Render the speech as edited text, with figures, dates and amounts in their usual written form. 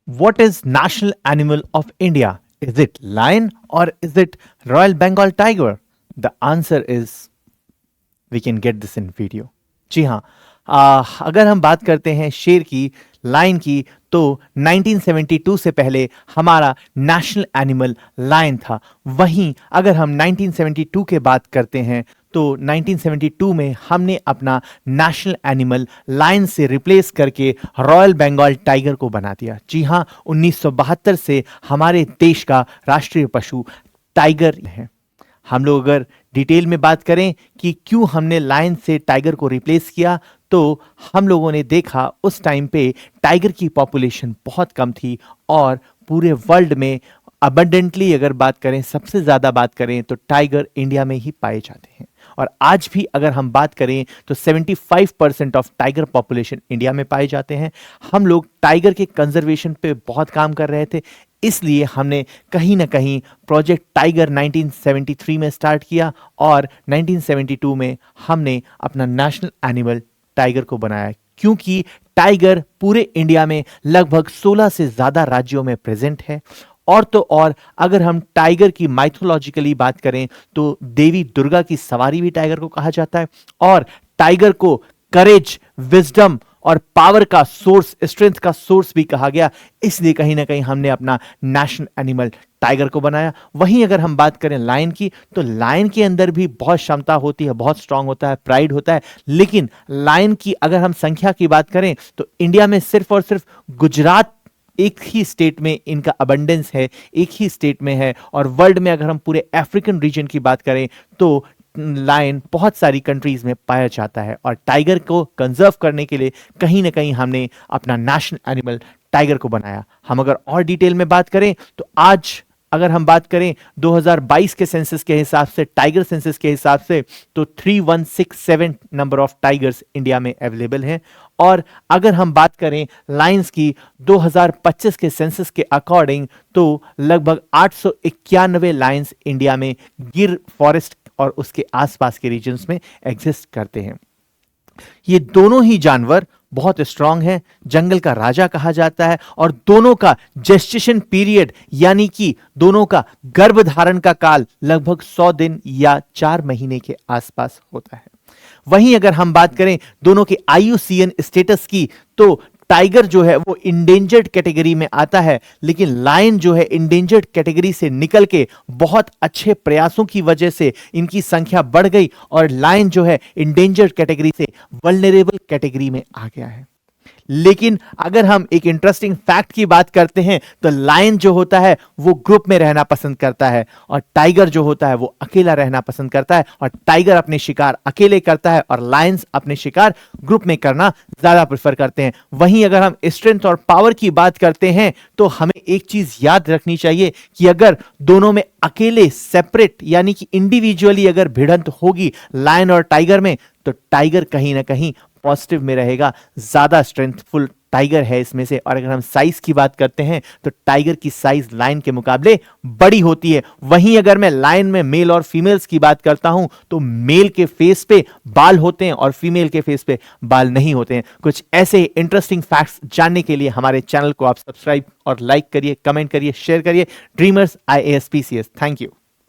What is national animal of India? Is it lion or is it Royal Bengal tiger? The answer is we can get this in video. जी हाँ, अगर हम बात करते हैं शेर की, लायन की, तो 1972 से पहले हमारा नेशनल एनिमल लायन था। वहीं अगर हम 1972 के बात करते हैं तो 1972 में हमने अपना नेशनल एनिमल लायन से रिप्लेस करके रॉयल बंगाल टाइगर को बना दिया। जी हाँ, 1972 से हमारे देश का राष्ट्रीय पशु टाइगर है। हम लोग अगर डिटेल में बात करें कि क्यों हमने लायन से टाइगर को रिप्लेस किया, तो हम लोगों ने देखा उस टाइम पे टाइगर की पॉपुलेशन बहुत कम थी और पूरे वर्ल्ड में अबंडेंटली अगर बात करें, सबसे ज्यादा बात करें तो टाइगर इंडिया में ही पाए जाते हैं। और आज भी अगर हम बात करें तो 75% ऑफ टाइगर पॉपुलेशन इंडिया में पाए जाते हैं। हम लोग टाइगर के कंजर्वेशन पे बहुत काम कर रहे थे, इसलिए हमने कहीं ना कहीं प्रोजेक्ट टाइगर 1973 में स्टार्ट किया और 1972 में हमने अपना नेशनल एनिमल टाइगर को बनाया। क्योंकि टाइगर पूरे इंडिया में लगभग 16 से ज्यादा राज्यों में प्रेजेंट है। और तो और अगर हम टाइगर की माइथोलॉजिकली बात करें तो देवी दुर्गा की सवारी भी टाइगर को कहा जाता है और टाइगर को करेज, विजडम और पावर का सोर्स, स्ट्रेंथ का सोर्स भी कहा गया। इसलिए कहीं ना कहीं हमने अपना नेशनल एनिमल टाइगर को बनाया। वहीं अगर हम बात करें लायन की, तो लायन के अंदर भी बहुत क्षमता होती है, बहुत स्ट्रांग होता है, प्राइड होता है। लेकिन लायन की अगर हम संख्या की बात करें तो इंडिया में सिर्फ और सिर्फ गुजरात एक ही स्टेट में इनका अबंडेंस है, एक ही स्टेट में है। और वर्ल्ड में अगर हम पूरे अफ्रीकन रीजन की बात करें तो लायन बहुत सारी कंट्रीज में पाया जाता है। और टाइगर को कंजर्व करने के लिए कहीं ना कहीं हमने अपना नेशनल एनिमल टाइगर को बनाया। हम अगर और डिटेल में बात करें तो आज अगर हम बात करें 2022 के सेंसस के हिसाब से, टाइगर सेंसस के हिसाब से, तो 3167 नंबर ऑफ टाइगर्स इंडिया में अवेलेबल हैं। और अगर हम बात करें लायंस की 2025 के सेंसस के अकॉर्डिंग, तो लगभग 891 लायंस इंडिया में गिर फॉरेस्ट और उसके आसपास के रीजन्स में एग्जिस्ट करते हैं। ये दोनों ही जानवर बहुत स्ट्रांग है, जंगल का राजा कहा जाता है और दोनों का जेस्टेशन पीरियड यानी कि दोनों का गर्भ धारण का काल लगभग 100 दिन या 4 महीने के आसपास होता है। वहीं अगर हम बात करें दोनों के IUCN स्टेटस की, तो टाइगर जो है वो इंडेंजर्ड कैटेगरी में आता है, लेकिन लायन जो है इंडेंजर्ड कैटेगरी से निकल के बहुत अच्छे प्रयासों की वजह से इनकी संख्या बढ़ गई और लायन जो है इंडेंजर्ड कैटेगरी से वल्नरेबल कैटेगरी में आ गया है। लेकिन अगर हम एक इंटरेस्टिंग फैक्ट की बात करते हैं तो लायन जो होता है वो ग्रुप में रहना पसंद करता है और टाइगर जो होता है वो अकेला रहना पसंद करता है। और टाइगर अपने शिकार अकेले करता है और लायंस अपने शिकार ग्रुप में करना ज्यादा प्रेफर करते हैं। वहीं अगर हम स्ट्रेंथ और पावर की बात करते हैं तो हमें एक चीज याद रखनी चाहिए कि अगर दोनों में अकेले सेपरेट यानी कि इंडिविजुअली अगर भिड़ंत होगी लायन और टाइगर में, तो टाइगर कहीं ना कहीं पॉजिटिव में रहेगा, ज्यादा स्ट्रेंथफुल टाइगर है इसमें से। और अगर हम साइज की बात करते हैं तो टाइगर की साइज लायन के मुकाबले बड़ी होती है। वहीं अगर मैं लायन में मेल और फीमेल्स की बात करता हूं तो मेल के फेस पे बाल होते हैं और फीमेल के फेस पे बाल नहीं होते हैं। कुछ ऐसे इंटरेस्टिंग फैक्ट्स जानने के लिए हमारे चैनल को आप सब्सक्राइब और लाइक करिए, कमेंट करिए, शेयर करिए। Dreamers IAS PCS, thank you.